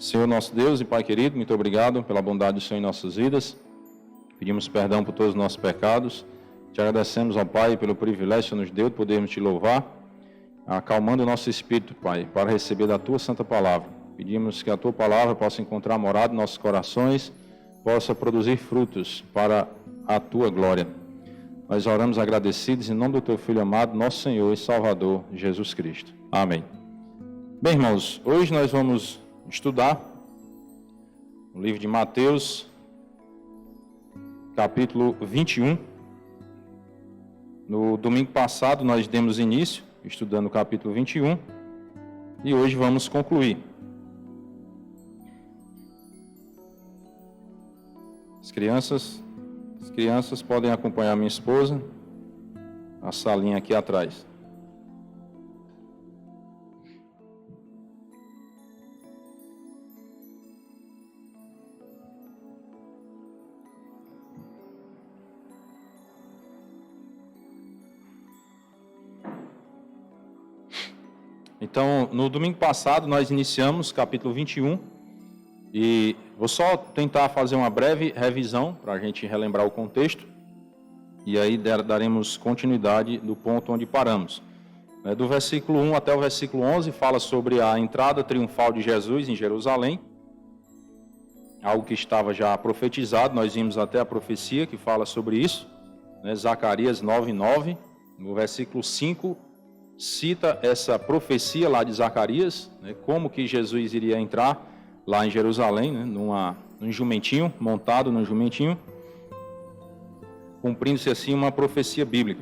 Senhor nosso Deus e Pai querido, muito obrigado pela bondade do Senhor em nossas vidas. Pedimos perdão por todos os nossos pecados. Te agradecemos, ó Pai, pelo privilégio que o Senhor nos deu de podermos te louvar, acalmando o nosso espírito, Pai, para receber da Tua Santa Palavra. Pedimos que a Tua Palavra possa encontrar morada em nossos corações, possa produzir frutos para a Tua glória. Nós oramos agradecidos em nome do Teu Filho amado, nosso Senhor e Salvador, Jesus Cristo. Amém. Bem, irmãos, hoje nós vamos estudar o livro de Mateus, capítulo 21. No domingo passado nós demos início estudando o capítulo 21 e hoje vamos concluir. As crianças podem acompanhar minha esposa, a salinha aqui atrás. Então, no domingo passado, nós iniciamos capítulo 21 e vou só tentar fazer uma breve revisão para a gente relembrar o contexto e aí daremos continuidade do ponto onde paramos. Do versículo 1 até o versículo 11 fala sobre a entrada triunfal de Jesus em Jerusalém, algo que estava já profetizado, nós vimos até a profecia que fala sobre isso, Zacarias 9:9, no versículo 5, cita essa profecia lá de Zacarias, como que Jesus iria entrar lá em Jerusalém, num jumentinho, montado num jumentinho, cumprindo-se assim uma profecia bíblica.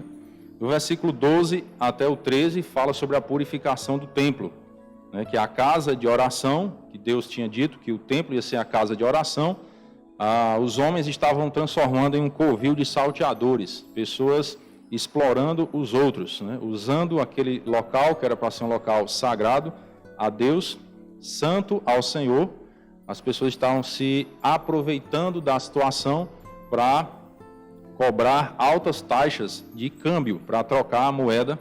Do versículo 12 até o 13 fala sobre a purificação do templo, que é a casa de oração, que Deus tinha dito que o templo ia ser a casa de oração. Os homens estavam transformando em um covil de salteadores, pessoas explorando os outros, usando aquele local que era para ser um local sagrado a Deus, santo ao Senhor. As pessoas estavam se aproveitando da situação para cobrar altas taxas de câmbio, para trocar a moeda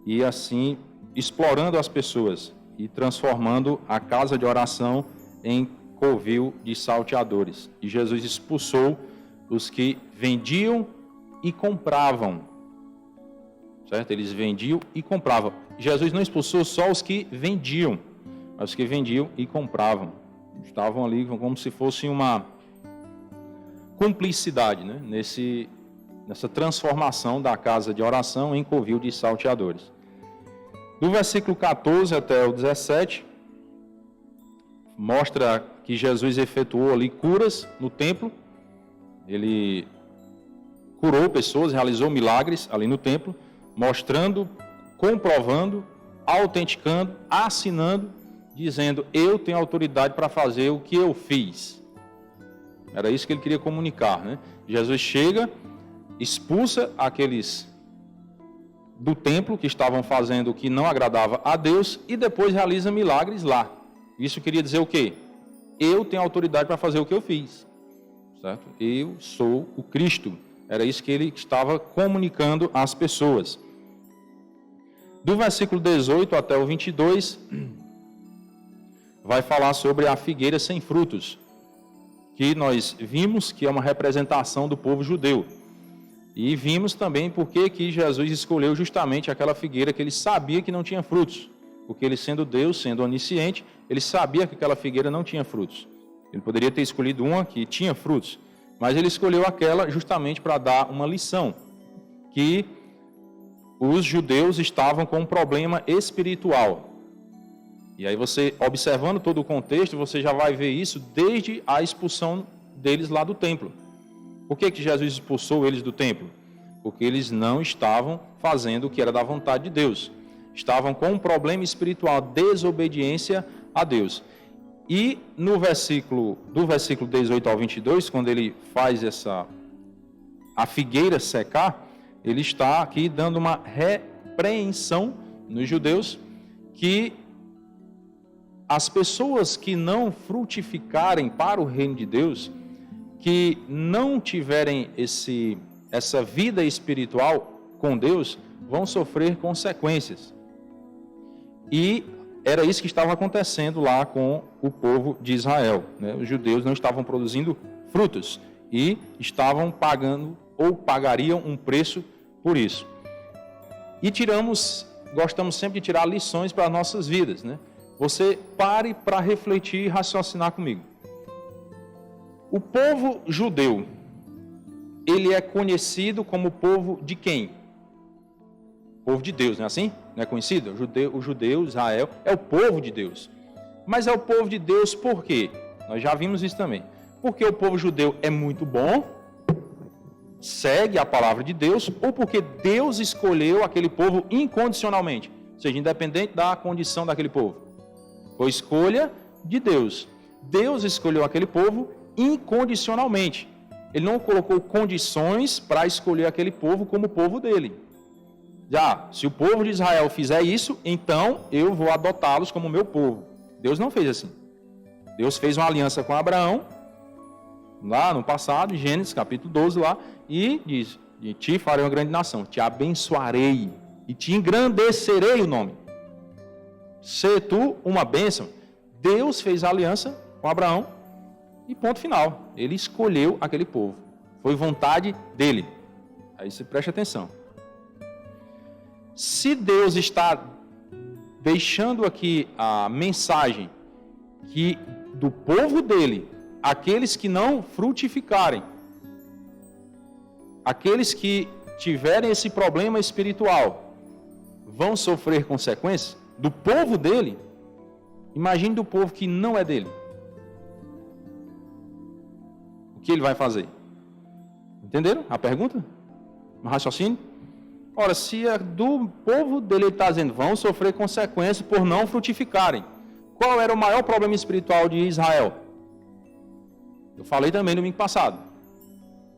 e assim explorando as pessoas e transformando a casa de oração em covil de salteadores. E Jesus expulsou os que vendiam e compravam. Certo? Eles vendiam e compravam. Jesus não expulsou só os que vendiam, mas os que vendiam e compravam. Estavam ali como se fosse uma cumplicidade, nessa transformação da casa de oração em covil de salteadores. Do versículo 14 até o 17, mostra que Jesus efetuou ali curas no templo. Ele curou pessoas, realizou milagres ali no templo, mostrando, comprovando, autenticando, assinando, dizendo: eu tenho autoridade para fazer o que eu fiz. Era isso que ele queria comunicar, Jesus chega, expulsa aqueles do templo que estavam fazendo o que não agradava a Deus e depois realiza milagres lá. Isso queria dizer o quê? Eu tenho autoridade para fazer o que eu fiz. Certo? Eu sou o Cristo. Era isso que ele estava comunicando às pessoas. Do versículo 18 até o 22, vai falar sobre a figueira sem frutos, que nós vimos que é uma representação do povo judeu. E vimos também porque que Jesus escolheu justamente aquela figueira que ele sabia que não tinha frutos. Porque ele, sendo Deus, sendo onisciente, ele sabia que aquela figueira não tinha frutos. Ele poderia ter escolhido uma que tinha frutos, mas ele escolheu aquela justamente para dar uma lição, que os judeus estavam com um problema espiritual. E aí você, observando todo o contexto, você já vai ver isso desde a expulsão deles lá do templo. Por que Jesus expulsou eles do templo? Porque eles não estavam fazendo o que era da vontade de Deus. Estavam com um problema espiritual, desobediência a Deus. E no versículo 18 ao 22, quando ele faz a figueira secar, ele está aqui dando uma repreensão nos judeus que as pessoas que não frutificarem para o reino de Deus, que não tiverem essa vida espiritual com Deus, vão sofrer consequências. E era isso que estava acontecendo lá com o povo de Israel, né? Os judeus não estavam produzindo frutos e estavam pagando ou pagariam um preço por isso. E gostamos sempre de tirar lições para as nossas vidas, né? Você pare para refletir e raciocinar comigo. O povo judeu, ele é conhecido como povo de quem? Povo de Deus, não é assim? Não é conhecido? O judeu, Israel, é o povo de Deus. Mas é o povo de Deus por quê? Nós já vimos isso também. Porque o povo judeu é muito bom, segue a palavra de Deus, ou porque Deus escolheu aquele povo incondicionalmente, ou seja, independente da condição daquele povo. Foi escolha de Deus. Deus escolheu aquele povo incondicionalmente. Ele não colocou condições para escolher aquele povo como povo dele. Já, se o povo de Israel fizer isso, então eu vou adotá-los como meu povo. Deus não fez assim. Deus fez uma aliança com Abraão, lá no passado, em Gênesis capítulo 12 lá, e diz, de ti farei uma grande nação, te abençoarei e te engrandecerei o nome. Se tu uma bênção. Deus fez a aliança com Abraão e ponto final. Ele escolheu aquele povo. Foi vontade dele. Aí você preste atenção. Se Deus está deixando aqui a mensagem que do povo dele, aqueles que não frutificarem, aqueles que tiverem esse problema espiritual, vão sofrer consequências do povo dele, imagine do povo que não é dele. O que ele vai fazer? Entenderam a pergunta? Um raciocínio? Ora, se é do povo dele, ele está dizendo, vão sofrer consequências por não frutificarem. Qual era o maior problema espiritual de Israel? Eu falei também no domingo passado.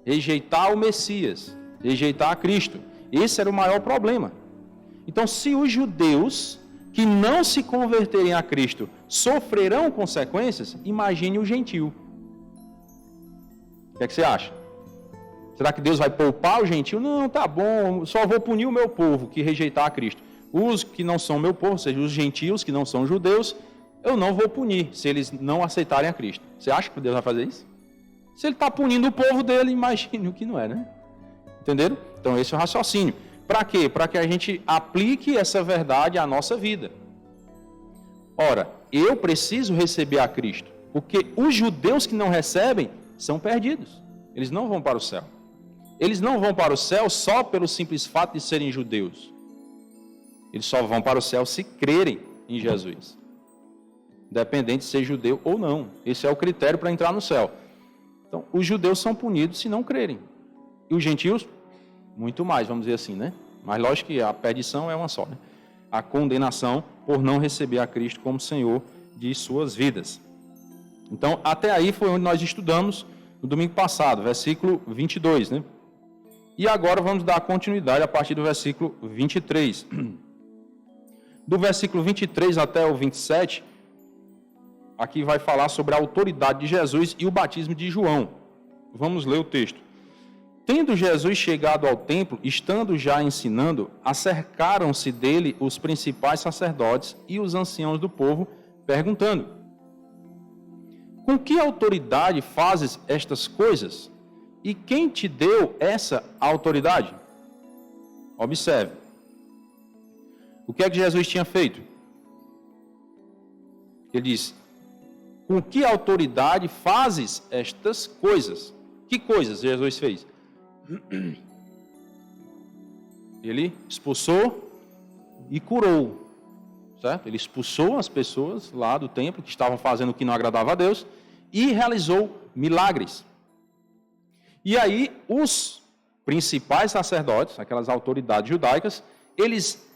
Rejeitar o Messias, rejeitar a Cristo. Esse era o maior problema. Então, se os judeus que não se converterem a Cristo sofrerão consequências, imagine o gentio. O que é que você acha? Será que Deus vai poupar o gentio? Não, tá bom, só vou punir o meu povo que rejeitar a Cristo. Os que não são meu povo, ou seja, os gentios que não são judeus, eu não vou punir se eles não aceitarem a Cristo. Você acha que Deus vai fazer isso? Se ele está punindo o povo dele, imagine o que não é, né? Entenderam? Então esse é o raciocínio. Para quê? Para que a gente aplique essa verdade à nossa vida. Ora, eu preciso receber a Cristo, porque os judeus que não recebem são perdidos. Eles não vão para o céu. Eles não vão para o céu só pelo simples fato de serem judeus. Eles só vão para o céu se crerem em Jesus. Independente de ser judeu ou não. Esse é o critério para entrar no céu. Então, os judeus são punidos se não crerem. E os gentios, muito mais, vamos dizer assim, né? Mas lógico que a perdição é uma só, né? A condenação por não receber a Cristo como Senhor de suas vidas. Então, até aí foi onde nós estudamos no domingo passado, versículo 22, né? E agora vamos dar continuidade a partir do versículo 23. Do versículo 23 até o 27, aqui vai falar sobre a autoridade de Jesus e o batismo de João. Vamos ler o texto. Tendo Jesus chegado ao templo, estando já ensinando, acercaram-se dele os principais sacerdotes e os anciãos do povo, perguntando: com que autoridade fazes estas coisas? E quem te deu essa autoridade? Observe. O que é que Jesus tinha feito? Ele diz: com que autoridade fazes estas coisas? Que coisas Jesus fez? Ele expulsou e curou, certo? Ele expulsou as pessoas lá do templo que estavam fazendo o que não agradava a Deus e realizou milagres. E aí os principais sacerdotes, aquelas autoridades judaicas, eles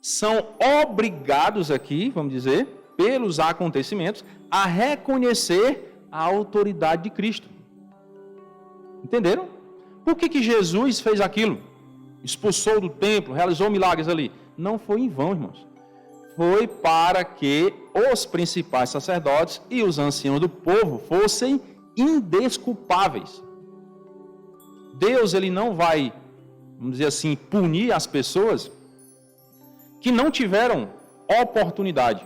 são obrigados aqui, vamos dizer, pelos acontecimentos, a reconhecer a autoridade de Cristo. Entenderam? Por que Jesus fez aquilo? Expulsou do templo, realizou milagres ali. Não foi em vão, irmãos. Foi para que os principais sacerdotes e os anciãos do povo fossem indesculpáveis. Deus, ele não vai, vamos dizer assim, punir as pessoas que não tiveram oportunidade.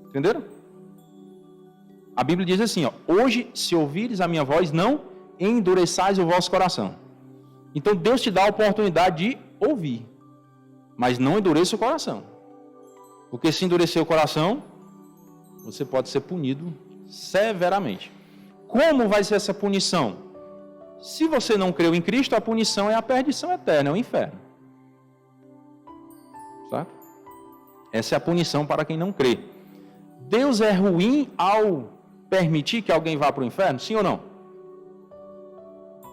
Entenderam? A Bíblia diz assim, ó, hoje, se ouvires a minha voz, não endureçais o vosso coração. Então, Deus te dá a oportunidade de ouvir, mas não endureça o coração. Porque se endurecer o coração, você pode ser punido severamente. Como vai ser essa punição? Se você não creu em Cristo, a punição é a perdição eterna, é o inferno. Sabe? Essa é a punição para quem não crê. Deus é ruim ao permitir que alguém vá para o inferno? Sim ou não?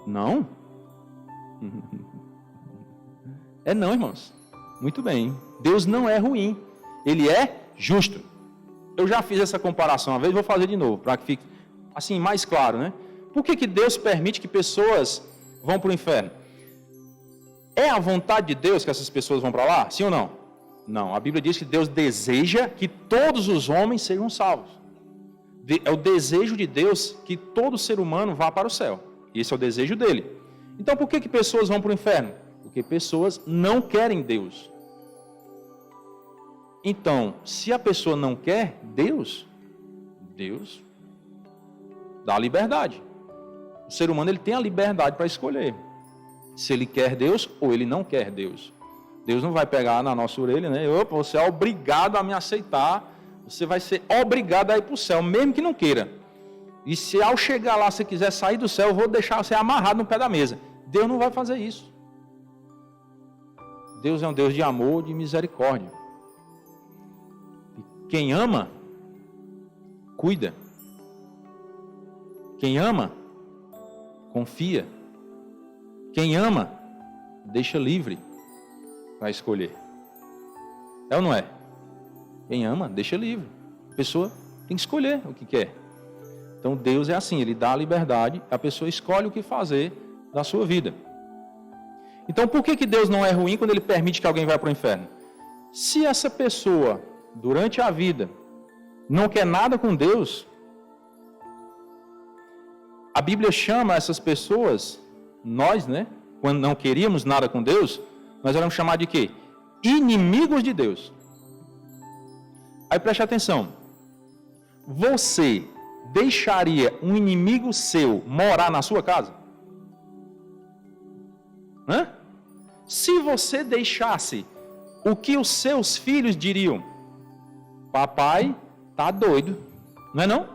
Não? É não, irmãos. Muito bem. Deus não é ruim. Ele é justo. Eu já fiz essa comparação uma vez, vou fazer de novo, para que fique assim mais claro, né? Por que Deus permite que pessoas vão para o inferno? É a vontade de Deus que essas pessoas vão para lá? Sim ou não? Não. A Bíblia diz que Deus deseja que todos os homens sejam salvos. É o desejo de Deus que todo ser humano vá para o céu. Esse é o desejo dele. Então, por que pessoas vão para o inferno? Porque pessoas não querem Deus. Então, se a pessoa não quer Deus dá liberdade. O ser humano ele tem a liberdade para escolher se ele quer Deus ou ele não quer Deus. Deus não vai pegar na nossa orelha, né? Opa, você é obrigado a me aceitar, você vai ser obrigado a ir para o céu, mesmo que não queira. E se ao chegar lá você quiser sair do céu, eu vou deixar você amarrado no pé da mesa. Deus não vai fazer isso. Deus é um Deus de amor, de misericórdia. E quem ama, cuida. Quem ama, confia. Quem ama, deixa livre para escolher. É ou não é? Quem ama, deixa livre. A pessoa tem que escolher o que quer. Então Deus é assim, Ele dá a liberdade, a pessoa escolhe o que fazer da sua vida. Então por que Deus não é ruim quando Ele permite que alguém vá para o inferno? Se essa pessoa, durante a vida, não quer nada com Deus, a Bíblia chama essas pessoas, nós, né, quando não queríamos nada com Deus, nós vamos chamar de quê? Inimigos de Deus. Aí preste atenção. Você deixaria um inimigo seu morar na sua casa? Hã? Se você deixasse, o que os seus filhos diriam? Papai tá doido, não é não?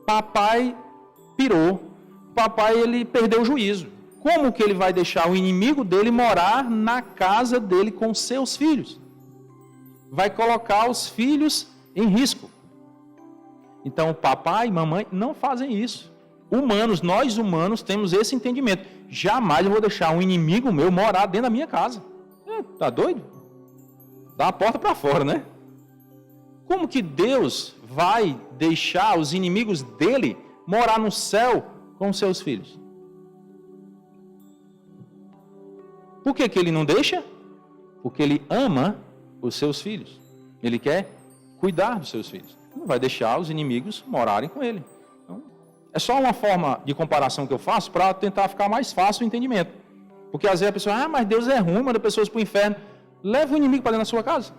Papai pirou. Papai ele perdeu o juízo. Como que ele vai deixar o inimigo dele morar na casa dele com seus filhos? Vai colocar os filhos em risco. Então, papai e mamãe não fazem isso. Humanos, nós humanos temos esse entendimento. Jamais eu vou deixar um inimigo meu morar dentro da minha casa. Tá doido? Dá a porta para fora, né? Como que Deus vai deixar os inimigos dele morar no céu com seus filhos? Por que ele não deixa? Porque ele ama os seus filhos. Ele quer cuidar dos seus filhos. Não vai deixar os inimigos morarem com ele. Então, é só uma forma de comparação que eu faço para tentar ficar mais fácil o entendimento. Porque às vezes a pessoa, mas Deus é ruim, manda pessoas para o inferno. Leva o inimigo para dentro da sua casa.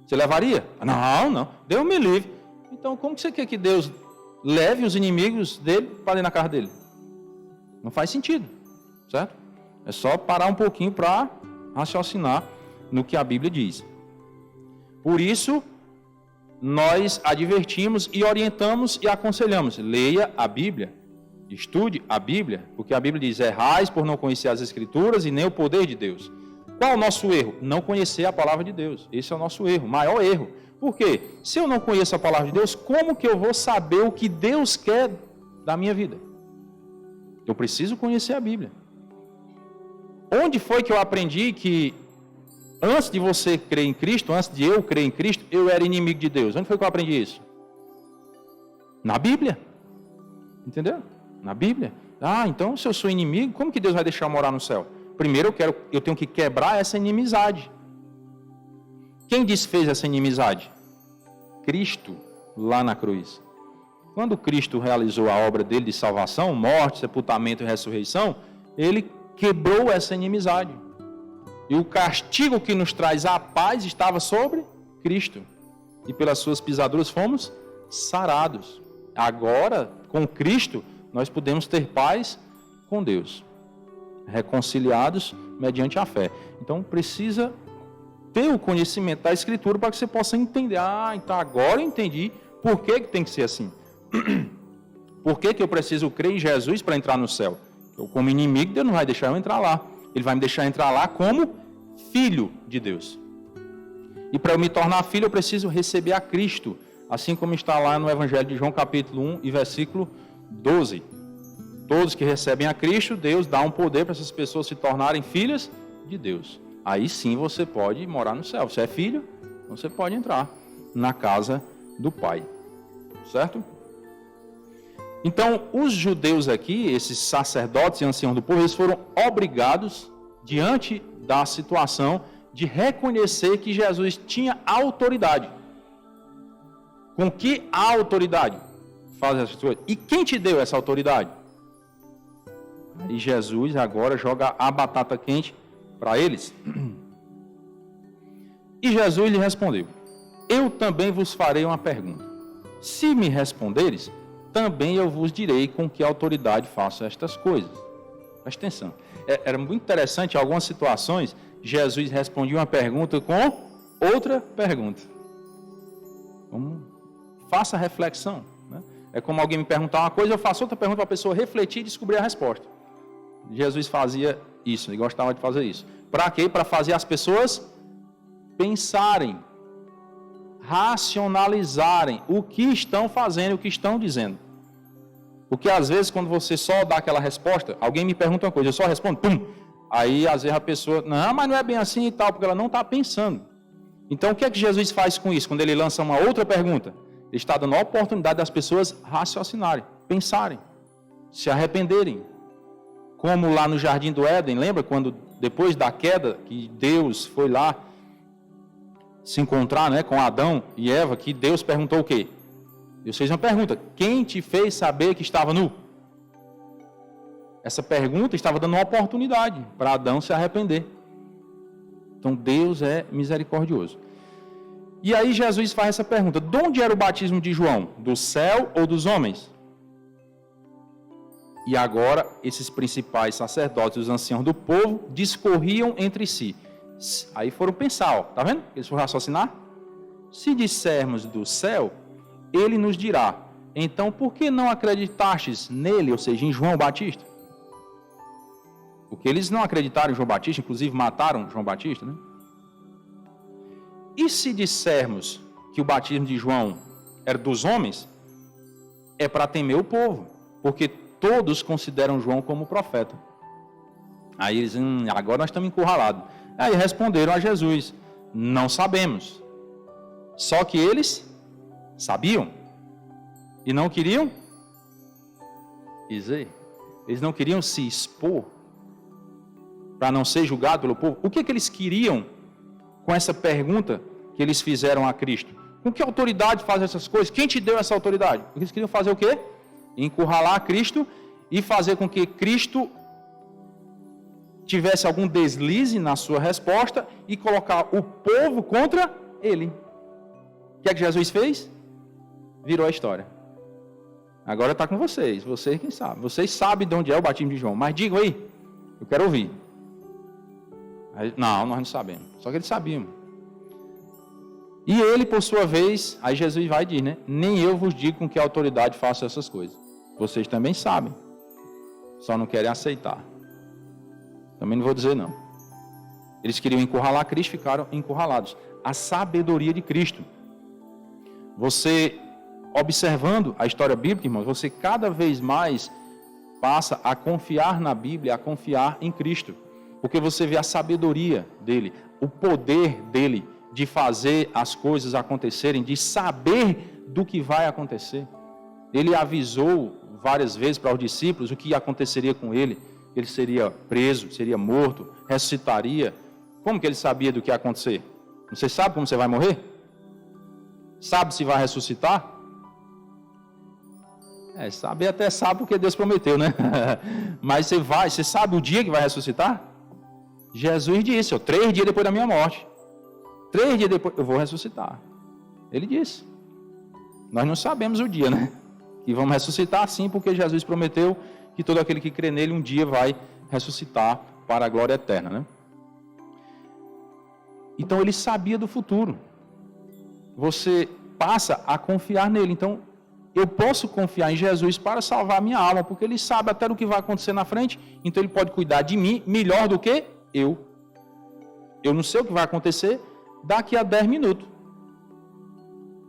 Você levaria? Não. Deus me livre. Então, como que você quer que Deus leve os inimigos dele para dentro da casa dele? Não faz sentido, certo? É só parar um pouquinho para raciocinar no que a Bíblia diz. Por isso, nós advertimos e orientamos e aconselhamos. Leia a Bíblia, estude a Bíblia, porque a Bíblia diz, errais por não conhecer as Escrituras e nem o poder de Deus. Qual é o nosso erro? Não conhecer a palavra de Deus. Esse é o nosso erro, maior erro. Por quê? Se eu não conheço a palavra de Deus, como que eu vou saber o que Deus quer da minha vida? Eu preciso conhecer a Bíblia. Onde foi que eu aprendi que antes de você crer em Cristo, antes de eu crer em Cristo, eu era inimigo de Deus? Onde foi que eu aprendi isso? Na Bíblia. Entendeu? Na Bíblia. Então se eu sou inimigo, como que Deus vai deixar eu morar no céu? Primeiro eu tenho que quebrar essa inimizade. Quem desfez essa inimizade? Cristo, lá na cruz. Quando Cristo realizou a obra dele de salvação, morte, sepultamento e ressurreição, ele quebrou essa inimizade. E o castigo que nos traz a paz estava sobre Cristo. e pelas suas pisaduras fomos sarados. Agora, com Cristo, nós podemos ter paz com Deus, reconciliados mediante a fé. Então, precisa ter o conhecimento da Escritura para que você possa entender. Então agora eu entendi por que tem que ser assim. Por que eu preciso crer em Jesus para entrar no céu? Eu, como inimigo, Deus não vai deixar eu entrar lá. Ele vai me deixar entrar lá como filho de Deus. E para eu me tornar filho, eu preciso receber a Cristo, assim como está lá no Evangelho de João, capítulo 1 e versículo 12. Todos que recebem a Cristo, Deus dá um poder para essas pessoas se tornarem filhas de Deus. Aí sim você pode morar no céu. Você é filho, você pode entrar na casa do Pai. Certo? Então, os judeus aqui, esses sacerdotes e anciãos do povo, eles foram obrigados, diante da situação, de reconhecer que Jesus tinha autoridade. Com que autoridade faz essas coisas? E quem te deu essa autoridade? E Jesus agora joga a batata quente para eles. E Jesus lhe respondeu: eu também vos farei uma pergunta. Se me responderes, também eu vos direi com que autoridade faço estas coisas. Presta atenção. Era muito interessante, em algumas situações, Jesus respondia uma pergunta com outra pergunta. Faça reflexão. Né? É como alguém me perguntar uma coisa, eu faço outra pergunta para a pessoa refletir e descobrir a resposta. Jesus fazia isso, ele gostava de fazer isso. Para quê? Para fazer as pessoas pensarem, racionalizarem o que estão fazendo, o que estão dizendo. Porque às vezes quando você só dá aquela resposta, alguém me pergunta uma coisa, eu só respondo, pum! Aí às vezes a pessoa, não, mas não é bem assim e tal, porque ela não está pensando. Então o que é que Jesus faz com isso? Quando ele lança uma outra pergunta, ele está dando a oportunidade das pessoas raciocinarem, pensarem, se arrependerem. Como lá no Jardim do Éden, lembra quando depois da queda, que Deus foi lá se encontrar, né, com Adão e Eva, que Deus perguntou o quê? Deus fez uma pergunta: quem te fez saber que estava nu? Essa pergunta estava dando uma oportunidade para Adão se arrepender. Então Deus é misericordioso. E aí Jesus faz essa pergunta: de onde era o batismo de João? Do céu ou dos homens? E agora esses principais sacerdotes, os anciãos do povo, discorriam entre si. Aí foram pensar, tá vendo? Eles foram raciocinar. Se dissermos do céu, ele nos dirá: então por que não acreditastes nele, ou seja, em João Batista? Porque eles não acreditaram em João Batista, inclusive mataram João Batista, né? E se dissermos que o batismo de João era dos homens, é para temer o povo, porque todos consideram João como profeta. Aí eles, agora nós estamos encurralados. Aí responderam a Jesus: não sabemos. Só que eles sabiam e não queriam dizer. Eles não queriam se expor para não ser julgado pelo povo. O que eles queriam com essa pergunta que eles fizeram a Cristo? Com que autoridade faz essas coisas? Quem te deu essa autoridade? Eles queriam fazer o quê? Encurralar Cristo e fazer com que Cristo tivesse algum deslize na sua resposta e colocar o povo contra ele. O que é que Jesus fez? Virou a história. Agora está com vocês. Vocês quem sabe. Vocês sabem de onde é o batismo de João. Mas digam aí. Eu quero ouvir. Aí, não, nós não sabemos. Só que eles sabiam. E ele, por sua vez, aí Jesus vai e diz, né? Nem eu vos digo com que autoridade faço essas coisas. Vocês também sabem. Só não querem aceitar. Também não vou dizer não. Eles queriam encurralar Cristo, ficaram encurralados. A sabedoria de Cristo. Você, observando a história bíblica, irmãos, você cada vez mais passa a confiar na Bíblia, a confiar em Cristo. Porque você vê a sabedoria dele, o poder dele de fazer as coisas acontecerem, de saber do que vai acontecer. Ele avisou várias vezes para os discípulos o que aconteceria com ele. Ele seria preso, seria morto, ressuscitaria. Como que ele sabia do que ia acontecer? Você sabe como você vai morrer? Sabe se vai ressuscitar? Sabe, até sabe porque Deus prometeu, né? Mas você sabe o dia que vai ressuscitar? Jesus disse, 3 dias depois da minha morte. 3 dias depois, eu vou ressuscitar. Ele disse. Nós não sabemos o dia, né? Que vamos ressuscitar sim, porque Jesus prometeu que todo aquele que crê nele um dia vai ressuscitar para a glória eterna, né? Então ele sabia do futuro. Você passa a confiar nele. Então eu posso confiar em Jesus para salvar a minha alma, porque ele sabe até do que vai acontecer na frente, então ele pode cuidar de mim melhor do que eu. Eu não sei o que vai acontecer daqui a 10 minutos.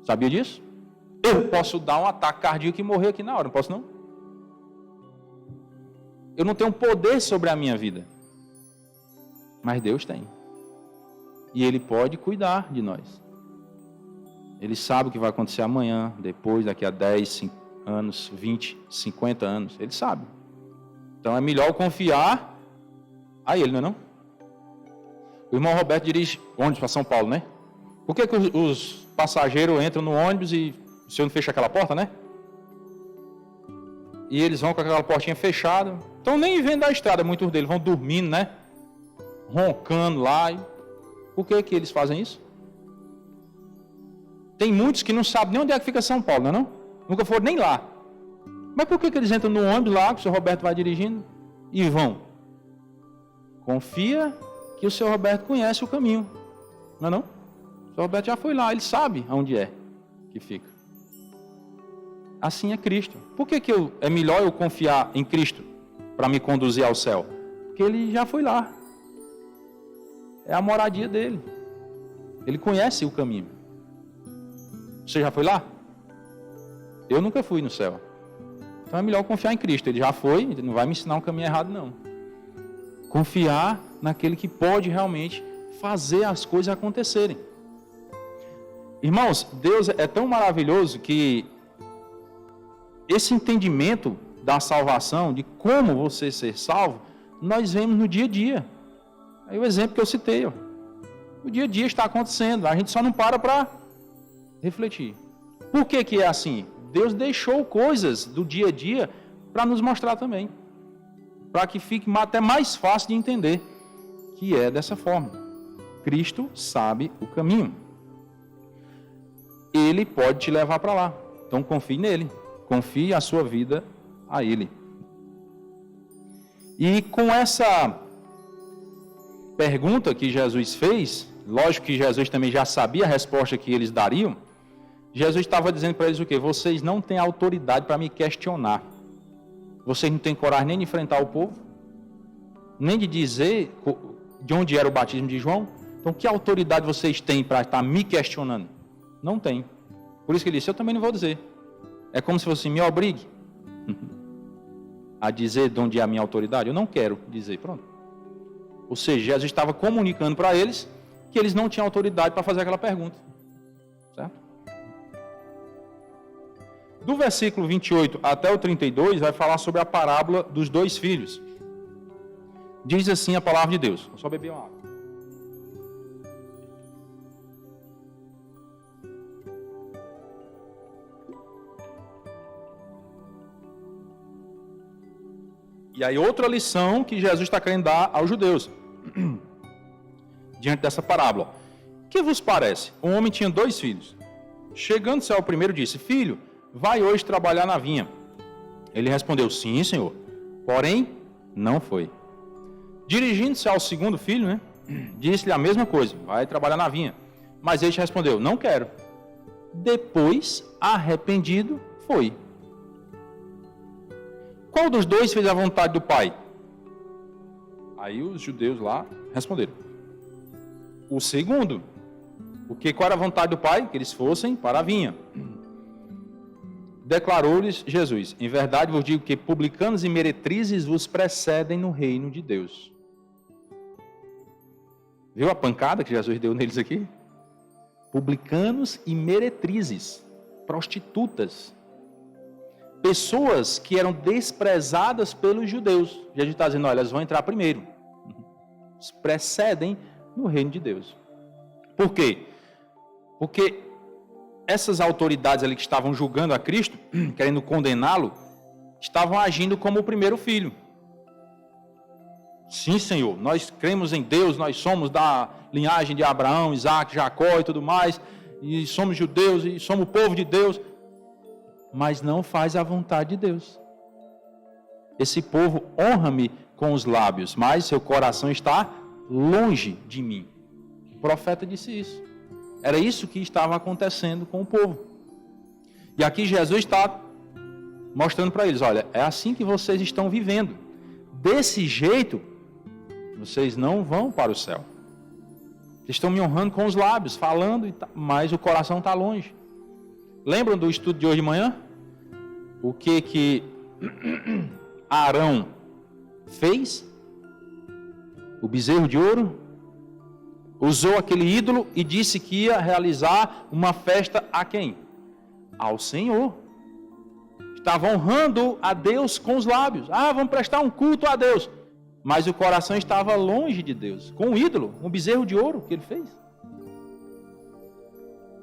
Sabia disso? Eu posso dar um ataque cardíaco e morrer aqui na hora, não posso não? Eu não tenho poder sobre a minha vida. Mas Deus tem. E Ele pode cuidar de nós. Ele sabe o que vai acontecer amanhã, depois, daqui a 10 anos, 20, 50 anos. Ele sabe. Então é melhor confiar a Ele, não é não? O irmão Roberto dirige ônibus para São Paulo, né? Por que os passageiros entram no ônibus e o senhor não fecha aquela porta, né? E eles vão com aquela portinha fechada. Então nem vendo a estrada, muitos deles vão dormindo, né? Roncando lá. Por que eles fazem isso? Tem muitos que não sabem nem onde é que fica São Paulo, não é não? Nunca foram nem lá. Mas por que eles entram no ônibus lá, que o senhor Roberto vai dirigindo, e vão? Confia que o senhor Roberto conhece o caminho, não é não? O senhor Roberto já foi lá, ele sabe aonde é que fica. Assim é Cristo. Por que é melhor eu confiar em Cristo para me conduzir ao céu? Porque ele já foi lá. É a moradia dele. Ele conhece o caminho. Você já foi lá? Eu nunca fui no céu. Então é melhor confiar em Cristo. Ele já foi, ele não vai me ensinar um caminho errado, não. Confiar naquele que pode realmente fazer as coisas acontecerem. Irmãos, Deus é tão maravilhoso que esse entendimento da salvação, de como você ser salvo, nós vemos no dia a dia. Aí o exemplo que eu citei, ó. O dia a dia está acontecendo, a gente só não para refletir. Por que é assim? Deus deixou coisas do dia a dia para nos mostrar também. Para que fique até mais fácil de entender que é dessa forma. Cristo sabe o caminho. Ele pode te levar para lá. Então confie nele. Confie a sua vida a Ele. E com essa pergunta que Jesus fez, lógico que Jesus também já sabia a resposta que eles dariam. Jesus estava dizendo para eles o quê? Vocês não têm autoridade para me questionar. Vocês não têm coragem nem de enfrentar o povo, nem de dizer de onde era o batismo de João. Então, que autoridade vocês têm para estar me questionando? Não tem. Por isso que ele disse, eu também não vou dizer. É como se fosse, me obrigue a dizer de onde é a minha autoridade. Eu não quero dizer, pronto. Ou seja, Jesus estava comunicando para eles que eles não tinham autoridade para fazer aquela pergunta. Certo? Do versículo 28 até o 32, vai falar sobre a parábola dos dois filhos. Diz assim a palavra de Deus. Vou só beber uma água. E aí outra lição que Jesus está querendo dar aos judeus. Diante dessa parábola. Que vos parece? Um homem tinha 2 filhos. Chegando-se ao primeiro, disse, filho, vai hoje trabalhar na vinha. Ele respondeu, sim, senhor. Porém, não foi. Dirigindo-se ao segundo filho, né, disse-lhe a mesma coisa, vai trabalhar na vinha. Mas este respondeu, não quero. Depois, arrependido, foi. Qual dos dois fez a vontade do pai? Aí os judeus lá responderam. O segundo. Porque qual era a vontade do pai? Que eles fossem para a vinha. Declarou-lhes Jesus, em verdade vos digo que publicanos e meretrizes vos precedem no reino de Deus. Viu a pancada que Jesus deu neles aqui? Publicanos e meretrizes, prostitutas. Pessoas que eram desprezadas pelos judeus. Jesus está dizendo, olha, elas vão entrar primeiro. Eles precedem no reino de Deus. Por quê? Porque essas autoridades ali que estavam julgando a Cristo, querendo condená-lo, estavam agindo como o primeiro filho. Sim, Senhor, nós cremos em Deus, nós somos da linhagem de Abraão, Isaac, Jacó e tudo mais. e somos judeus, e somos o povo de Deus, mas não faz a vontade de Deus. Esse povo honra-me com os lábios, mas seu coração está longe de mim. O profeta disse isso. Era isso que estava acontecendo com o povo. E aqui Jesus está mostrando para eles, olha, é assim que vocês estão vivendo. Desse jeito, vocês não vão para o céu. Vocês estão me honrando com os lábios, falando, mas o coração está longe. Lembram do estudo de hoje de manhã? O que Arão fez? O bezerro de ouro? Usou aquele ídolo e disse que ia realizar uma festa a quem? Ao Senhor. Estava honrando a Deus com os lábios. Vamos prestar um culto a Deus. Mas o coração estava longe de Deus. Com o ídolo, um bezerro de ouro que ele fez.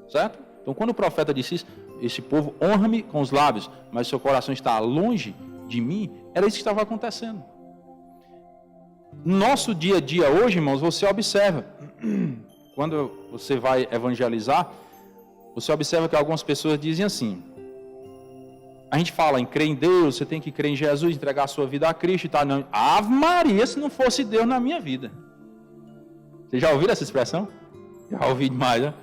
Certo? Então quando o profeta disse isso, esse povo honra-me com os lábios, mas seu coração está longe de mim, era isso que estava acontecendo. No nosso dia a dia hoje, irmãos, você observa, quando você vai evangelizar, você observa que algumas pessoas dizem assim, a gente fala em crer em Deus, você tem que crer em Jesus, entregar a sua vida a Cristo e tal. Não, Ave Maria, se não fosse Deus na minha vida. Você já ouviu essa expressão? Já ouvi demais, né?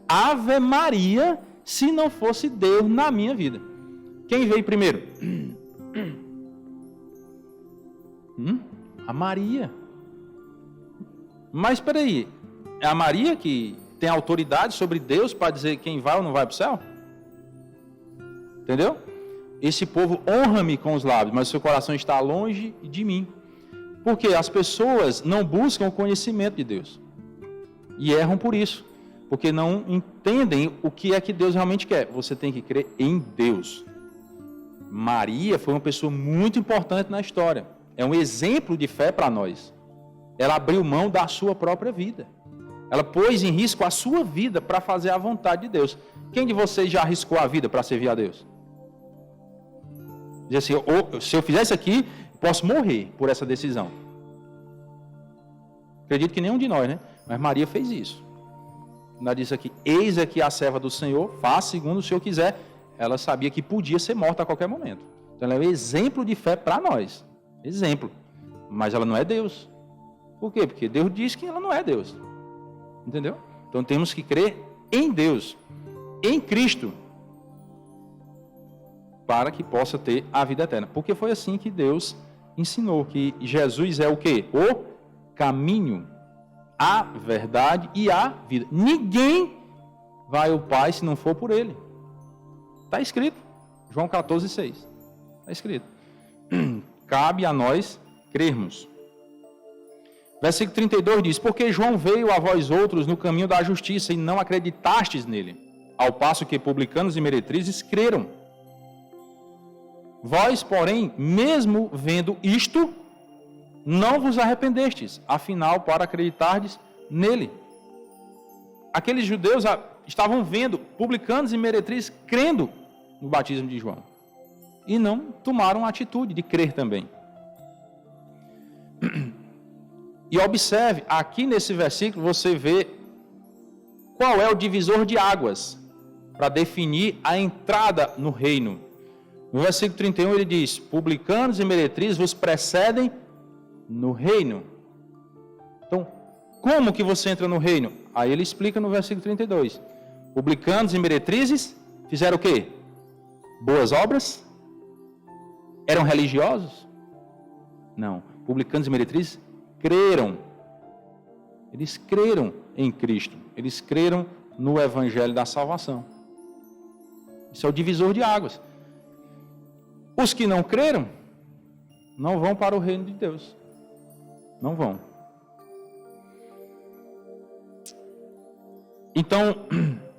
Ave Maria, se não fosse Deus na minha vida. Quem veio primeiro? A Maria. Mas espera aí, é a Maria que tem autoridade sobre Deus para dizer quem vai ou não vai para o céu? Entendeu? Esse povo honra-me com os lábios, mas seu coração está longe de mim. Porque as pessoas não buscam o conhecimento de Deus. E erram por isso. Porque não entendem o que é que Deus realmente quer. Você tem que crer em Deus. Maria foi uma pessoa muito importante na história. É um exemplo de fé para nós. Ela abriu mão da sua própria vida. Ela pôs em risco a sua vida para fazer a vontade de Deus. Quem de vocês já arriscou a vida para servir a Deus? Diz assim, se eu fizer isso aqui, posso morrer por essa decisão. Acredito que nenhum de nós, né? Mas Maria fez isso. Ela disse aqui, eis aqui a serva do Senhor, faça segundo o Senhor quiser. Ela sabia que podia ser morta a qualquer momento. Então ela é um exemplo de fé para nós. Exemplo. Mas ela não é Deus. Por quê? Porque Deus diz que ela não é Deus. Entendeu? Então temos que crer em Deus, em Cristo, para que possa ter a vida eterna. Porque foi assim que Deus ensinou, que Jesus é o quê? O caminho, a verdade e a vida. Ninguém vai ao Pai se não for por Ele. Está escrito. João 14,6. Está escrito. Cabe a nós crermos. Versículo 32 diz, porque João veio a vós outros no caminho da justiça e não acreditastes nele, ao passo que publicanos e meretrizes creram. Vós, porém, mesmo vendo isto, não vos arrependestes, afinal, para acreditardes nele. Aqueles judeus estavam vendo publicanos e meretrizes crendo no batismo de João. E não tomaram a atitude de crer também. E observe, aqui nesse versículo você vê qual é o divisor de águas para definir a entrada no reino. No versículo 31 ele diz, publicanos e meretrizes vos precedem no reino. Então, como que você entra no reino? Aí ele explica no versículo 32. Publicanos e meretrizes fizeram o quê? Boas obras? Eram religiosos? Não. Publicanos e meretrizes creram. Eles creram em Cristo. Eles creram no Evangelho da salvação. Isso é o divisor de águas. Os que não creram, não vão para o reino de Deus. Não vão. Então,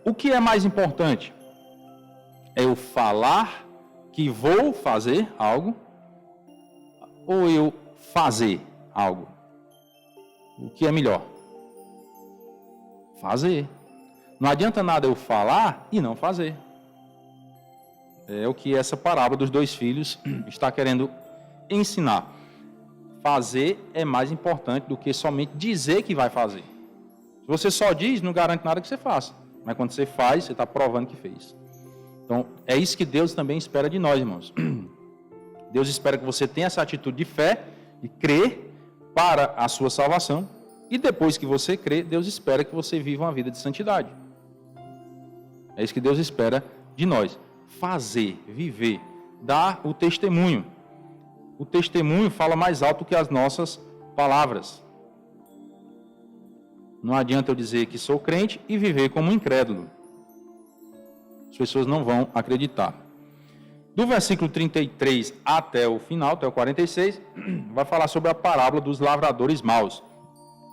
o que é mais importante? É eu falar que vou fazer algo ou eu fazer algo? O que é melhor? Fazer. Não adianta nada eu falar e não fazer. É o que essa parábola dos dois filhos está querendo ensinar. Fazer é mais importante do que somente dizer que vai fazer. Se você só diz, não garante nada que você faça. Mas quando você faz, você está provando que fez. Então, é isso que Deus também espera de nós, irmãos. Deus espera que você tenha essa atitude de fé, de crer para a sua salvação. E depois que você crê, Deus espera que você viva uma vida de santidade. É isso que Deus espera de nós. Fazer, viver, dar o testemunho. O testemunho fala mais alto que as nossas palavras. Não adianta eu dizer que sou crente e viver como um incrédulo. As pessoas não vão acreditar. Do versículo 33 até o final, até o 46, vai falar sobre a parábola dos lavradores maus.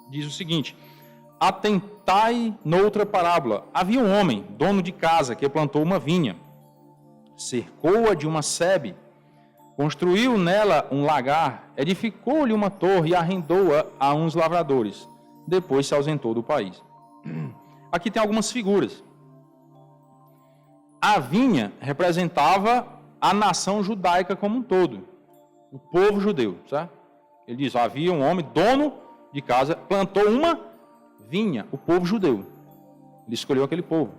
Diz o seguinte: atentai noutra parábola. Havia um homem, dono de casa, que plantou uma vinha, cercou-a de uma sebe, construiu nela um lagar, edificou-lhe uma torre e arrendou-a a uns lavradores. Depois se ausentou do país. Aqui tem algumas figuras. A vinha representava a nação judaica como um todo, o povo judeu, certo? Ele diz: havia um homem, dono de casa, plantou uma vinha, o povo judeu. Ele escolheu aquele povo.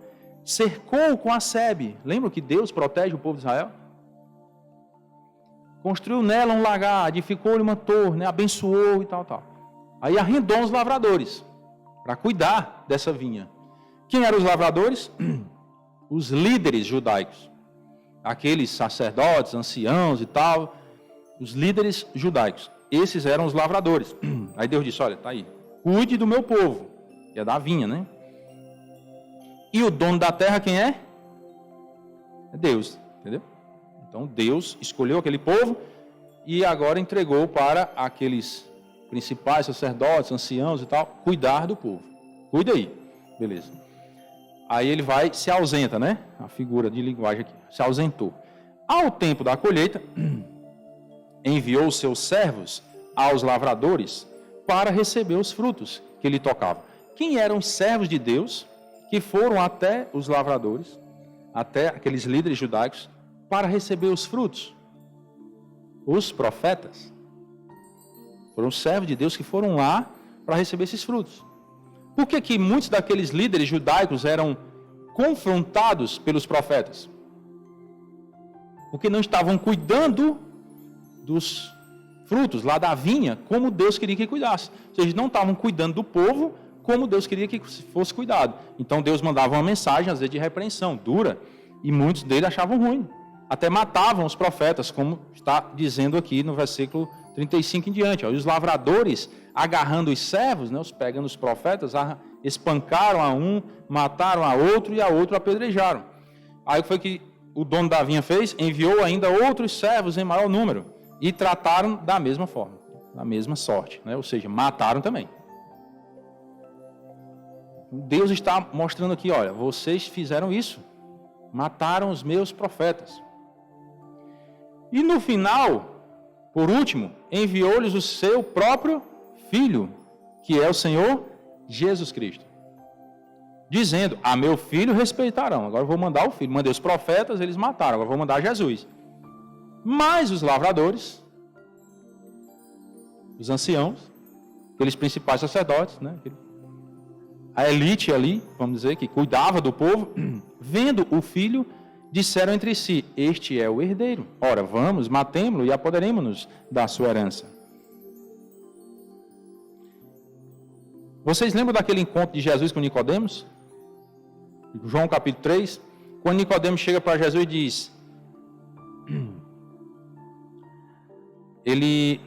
Cercou com a sebe. Lembra que Deus protege o povo de Israel? Construiu nela um lagar, edificou-lhe uma torre, né? Abençoou e tal. Aí arrendou os lavradores para cuidar dessa vinha. Quem eram os lavradores? Os líderes judaicos. Aqueles sacerdotes, anciãos e tal, os líderes judaicos. Esses eram os lavradores. Aí Deus disse: olha, tá aí, cuide do meu povo, que é da vinha, né? E o dono da terra quem é? É Deus, entendeu? Então Deus escolheu aquele povo e agora entregou para aqueles principais sacerdotes, anciãos e tal, cuidar do povo. Cuida aí, beleza. Aí ele vai, se ausenta, né? A figura de linguagem aqui, se ausentou. Ao tempo da colheita, enviou os seus servos aos lavradores para receber os frutos que lhe tocavam. Quem eram os servos de Deus que foram até os lavradores, até aqueles líderes judaicos, para receber os frutos? Os profetas. Foram os servos de Deus que foram lá para receber esses frutos. Por que muitos daqueles líderes judaicos eram confrontados pelos profetas? Porque não estavam cuidando dos frutos lá da vinha como Deus queria que cuidasse. Ou seja, não estavam cuidando do povo como Deus queria que fosse cuidado. Então Deus mandava uma mensagem, às vezes de repreensão, dura, e muitos deles achavam ruim. Até matavam os profetas, como está dizendo aqui no versículo 35 em diante. Ó. E os lavradores, agarrando os servos, né, os pegando os profetas, espancaram a um, mataram a outro e a outro apedrejaram. Aí foi que o dono da vinha fez? Enviou ainda outros servos em maior número e trataram da mesma forma, da mesma sorte, né? Ou seja, mataram também. Deus está mostrando aqui, olha, vocês fizeram isso, mataram os meus profetas. E no final, por último, enviou-lhes o seu próprio Filho, que é o Senhor Jesus Cristo, dizendo: a meu Filho respeitarão. Agora eu vou mandar o Filho. Mandei os profetas, eles mataram, agora eu vou mandar Jesus. Mas os lavradores, os anciãos, aqueles principais sacerdotes, né? A elite ali, vamos dizer, que cuidava do povo, vendo o Filho, disseram entre si: este é o herdeiro. Ora, vamos, matemo-lo e apoderemo-nos da sua herança. Vocês lembram daquele encontro de Jesus com Nicodemos? João capítulo 3, quando Nicodemos chega para Jesus e diz, ele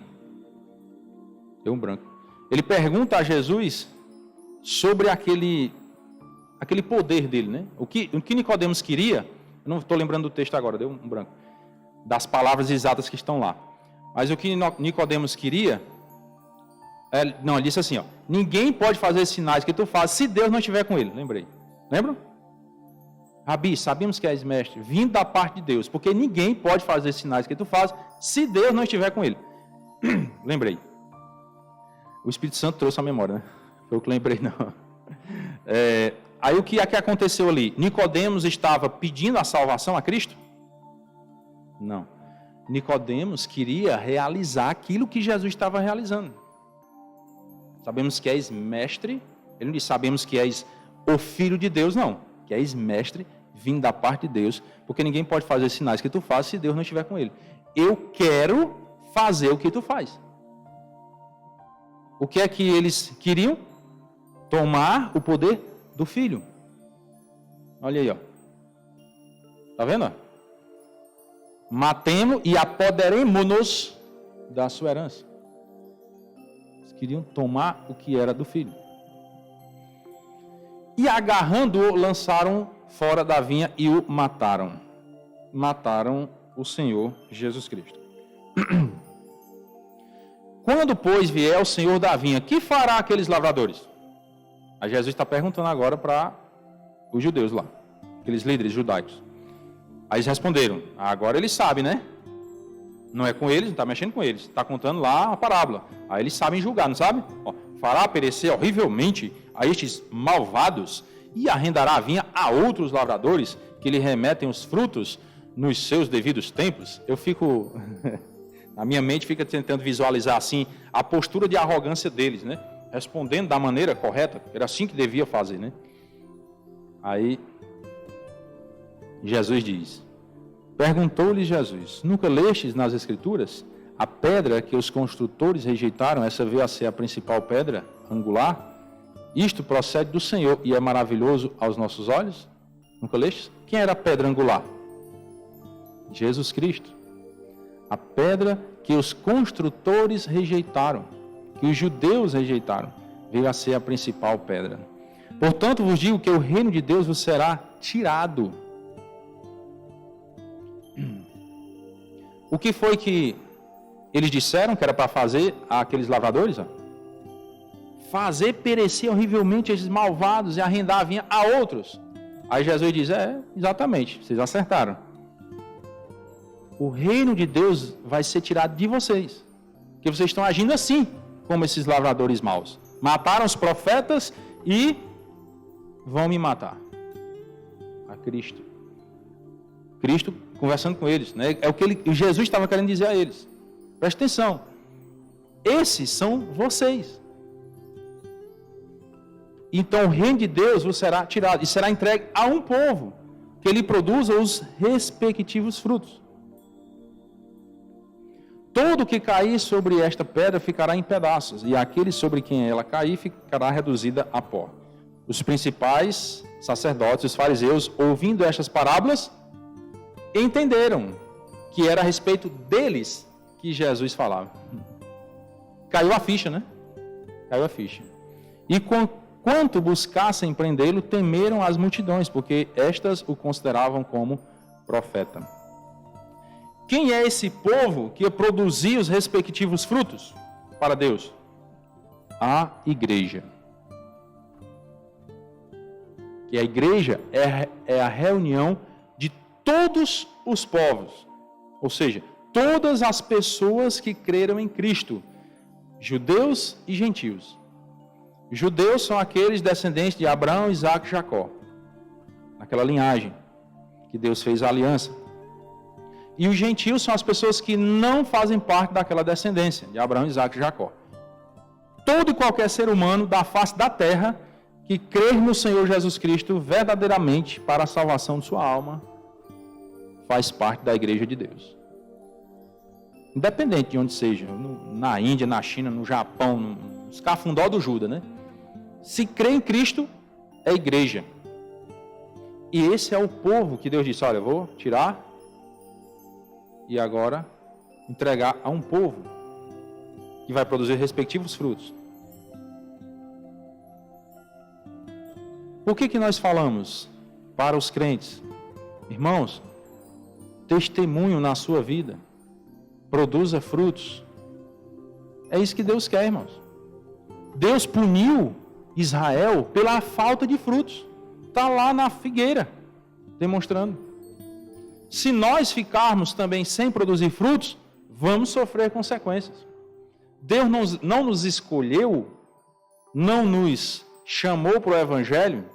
pergunta a Jesus sobre aquele poder dele, né? O que Nicodemos queria, eu não estou lembrando do texto agora, deu um branco, das palavras exatas que estão lá, mas o que Nicodemos queria, ele disse assim, ó, ninguém pode fazer sinais que tu fazes se Deus não estiver com ele. Lembrei. Lembram? Rabi, sabemos que és mestre, vindo da parte de Deus, porque ninguém pode fazer sinais que tu fazes se Deus não estiver com ele. Lembrei. O Espírito Santo trouxe a memória, né? Foi o que lembrei, não. Aí o que aconteceu ali? Nicodemos estava pedindo a salvação a Cristo? Não. Nicodemos queria realizar aquilo que Jesus estava realizando. Sabemos que és mestre. Ele não disse, sabemos que és o Filho de Deus, não. que és mestre, vindo da parte de Deus, porque ninguém pode fazer sinais que tu fazes se Deus não estiver com ele. Eu quero fazer o que tu faz. O que é que eles queriam? Tomar o poder do filho. Olha aí, ó. Tá vendo? Matemo e apoderemo-nos da sua herança. Eles queriam tomar o que era do filho. E agarrando-o, lançaram fora da vinha e o mataram. Mataram o Senhor Jesus Cristo. Quando, pois, vier o Senhor da vinha, que fará aqueles lavradores? Aí Jesus está perguntando agora para os judeus lá, aqueles líderes judaicos. Aí eles responderam, agora eles sabem, né? Não é com eles, não está mexendo com eles, está contando lá a parábola. Aí eles sabem julgar, não sabe? Ó, fará perecer horrivelmente a estes malvados e arrendará a vinha a outros lavradores que lhe remetem os frutos nos seus devidos tempos. Eu fico, na minha mente fica tentando visualizar assim a postura de arrogância deles, né? Respondendo da maneira correta, era assim que devia fazer, né? Aí Jesus diz, perguntou-lhe Jesus, nunca lestes nas Escrituras a pedra que os construtores rejeitaram, essa veio a ser a principal pedra angular? Isto procede do Senhor e é maravilhoso aos nossos olhos? Nunca lestes? Quem era a pedra angular? Jesus Cristo. A pedra que os construtores rejeitaram, que os judeus rejeitaram, veio a ser a principal pedra. Portanto, vos digo que o reino de Deus vos será tirado. O que foi que eles disseram que era para fazer àqueles lavradores? Fazer perecer horrivelmente esses malvados e arrendar a vinha a outros. Aí Jesus diz, exatamente, vocês acertaram. O reino de Deus vai ser tirado de vocês. Porque vocês estão agindo assim, como esses lavradores maus. Mataram os profetas e vão me matar. A Cristo. Cristo conversando com eles, né? É o que Jesus estava querendo dizer a eles. Preste atenção. Esses são vocês. Então o reino de Deus vos será tirado e será entregue a um povo que lhe produza os respectivos frutos. Todo que cair sobre esta pedra ficará em pedaços, e aquele sobre quem ela cair ficará reduzida a pó. Os principais sacerdotes, os fariseus, ouvindo estas parábolas, entenderam que era a respeito deles que Jesus falava. Caiu a ficha, né? Caiu a ficha. E quanto buscassem prendê-lo, temeram as multidões, porque estas o consideravam como profeta. Quem é esse povo que produzia os respectivos frutos para Deus? A igreja. Que a igreja é a reunião de todos os povos, ou seja, todas as pessoas que creram em Cristo, judeus e gentios. Judeus são aqueles descendentes de Abraão, Isaac e Jacó, naquela linhagem que Deus fez a aliança. E os gentios são as pessoas que não fazem parte daquela descendência de Abraão, Isaac e Jacó. Todo e qualquer ser humano da face da terra que crer no Senhor Jesus Cristo verdadeiramente para a salvação de sua alma faz parte da igreja de Deus. Independente de onde seja, na Índia, na China, no Japão, nos cafundó do Judas, né? Se crê em Cristo, é igreja. E esse é o povo que Deus disse, olha, eu vou tirar e agora entregar a um povo que vai produzir respectivos frutos. Por que nós falamos para os crentes? Irmãos, testemunho na sua vida, produza frutos. É isso que Deus quer, irmãos. Deus puniu Israel pela falta de frutos. Está lá na figueira, demonstrando. Se nós ficarmos também sem produzir frutos, vamos sofrer consequências. Deus não nos escolheu, não nos chamou para o Evangelho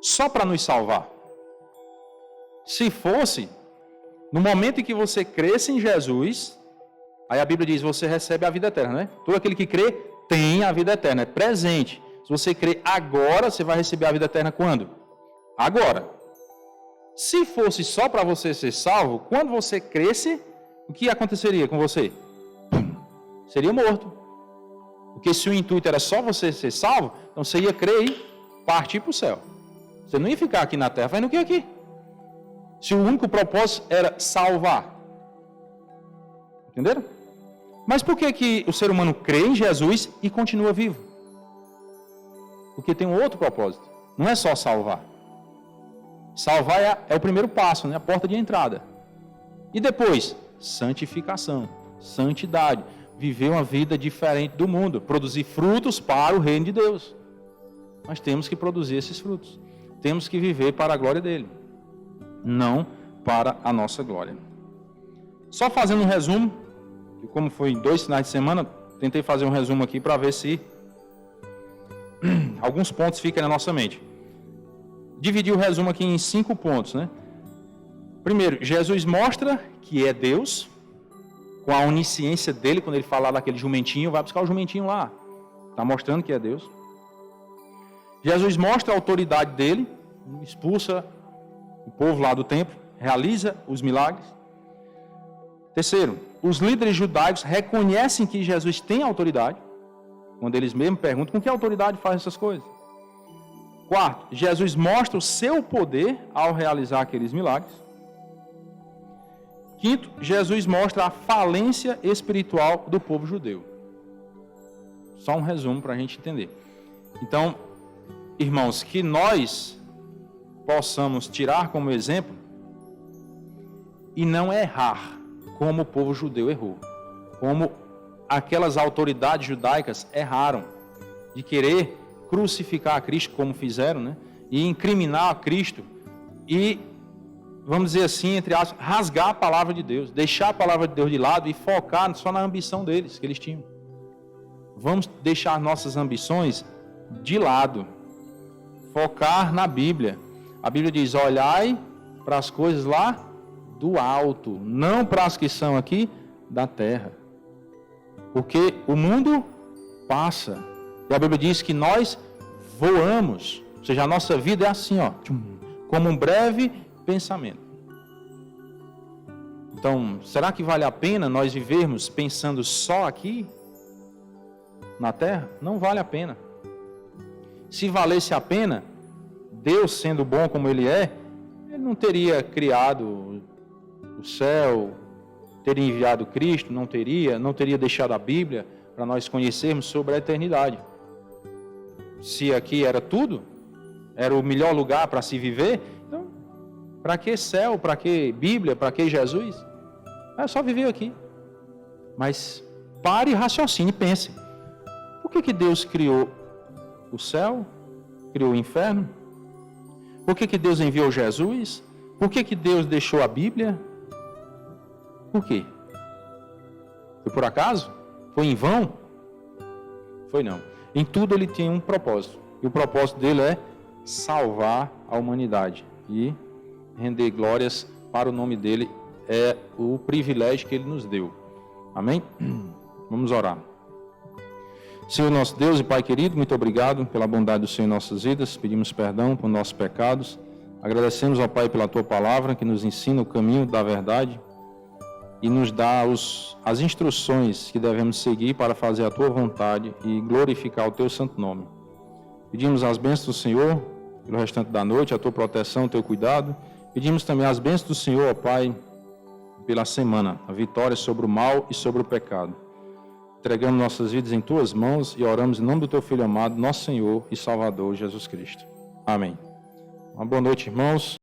só para nos salvar. Se fosse, no momento em que você cresce em Jesus, aí a Bíblia diz, você recebe a vida eterna, né? Todo aquele que crê tem a vida eterna, é presente. Se você crê agora, você vai receber a vida eterna quando? Agora, se fosse só para você ser salvo, quando você cresce, o que aconteceria com você? Seria morto. Porque se o intuito era só você ser salvo, então você ia crer e partir para o céu. Você não ia ficar aqui na terra fazendo o que aqui? Se o único propósito era salvar. Entenderam? Mas por que o ser humano crê em Jesus e continua vivo? Porque tem um outro propósito. Não é só salvar. Salvar é o primeiro passo, né? A porta de entrada. E depois, santificação, santidade. Viver uma vida diferente do mundo. Produzir frutos para o reino de Deus. Nós temos que produzir esses frutos. Temos que viver para a glória dele. Não para a nossa glória. Só fazendo um resumo, que como foi em 2 finais de semana, tentei fazer um resumo aqui para ver se alguns pontos ficam na nossa mente. Dividi o resumo aqui em 5 pontos, né? Primeiro, Jesus mostra que é Deus, com a onisciência dele, quando ele falar daquele jumentinho, vai buscar o jumentinho lá. Está mostrando que é Deus. Jesus mostra a autoridade dele, expulsa o povo lá do templo, realiza os milagres. Terceiro, os líderes judaicos reconhecem que Jesus tem autoridade, quando eles mesmos perguntam com que autoridade faz essas coisas. Quarto, Jesus mostra o seu poder ao realizar aqueles milagres. Quinto, Jesus mostra a falência espiritual do povo judeu. Só um resumo para a gente entender. Então, irmãos, que nós possamos tirar como exemplo e não errar como o povo judeu errou. Como aquelas autoridades judaicas erraram de querer crucificar a Cristo como fizeram, né? E incriminar a Cristo e, vamos dizer assim, entre aspas, rasgar a palavra de Deus, deixar a palavra de Deus de lado e focar só na ambição deles, que eles tinham. Vamos deixar nossas ambições de lado, focar na Bíblia. A Bíblia diz, olhai para as coisas lá do alto, não para as que são aqui da terra. Porque o mundo passa. E a Bíblia diz que nós voamos. Ou seja, a nossa vida é assim, ó, como um breve pensamento. Então, será que vale a pena nós vivermos pensando só aqui na terra? Não vale a pena. Se valesse a pena, Deus sendo bom como Ele é, Ele não teria criado o céu, teria enviado Cristo, não teria deixado a Bíblia para nós conhecermos sobre a eternidade. Se aqui era tudo, era o melhor lugar para se viver, então, para que céu, para que Bíblia, para que Jesus? É só viver aqui. Mas pare, raciocine e pense. Por que Deus criou o céu? Criou o inferno? Por que Deus enviou Jesus? Por que Deus deixou a Bíblia? Por quê? Foi por acaso? Foi em vão? Foi não. Em tudo ele tem um propósito. E o propósito dele é salvar a humanidade e render glórias para o nome dele. É o privilégio que ele nos deu. Amém? Vamos orar. Senhor nosso Deus e Pai querido, muito obrigado pela bondade do Senhor em nossas vidas. Pedimos perdão por nossos pecados. Agradecemos ao Pai pela Tua palavra que nos ensina o caminho da verdade e nos dá as instruções que devemos seguir para fazer a Tua vontade e glorificar o Teu santo nome. Pedimos as bênçãos do Senhor pelo restante da noite, a Tua proteção, o Teu cuidado. Pedimos também as bênçãos do Senhor, ó Pai, pela semana, a vitória sobre o mal e sobre o pecado. Entregamos nossas vidas em Tuas mãos e oramos em nome do Teu Filho amado, nosso Senhor e Salvador, Jesus Cristo. Amém. Uma boa noite, irmãos.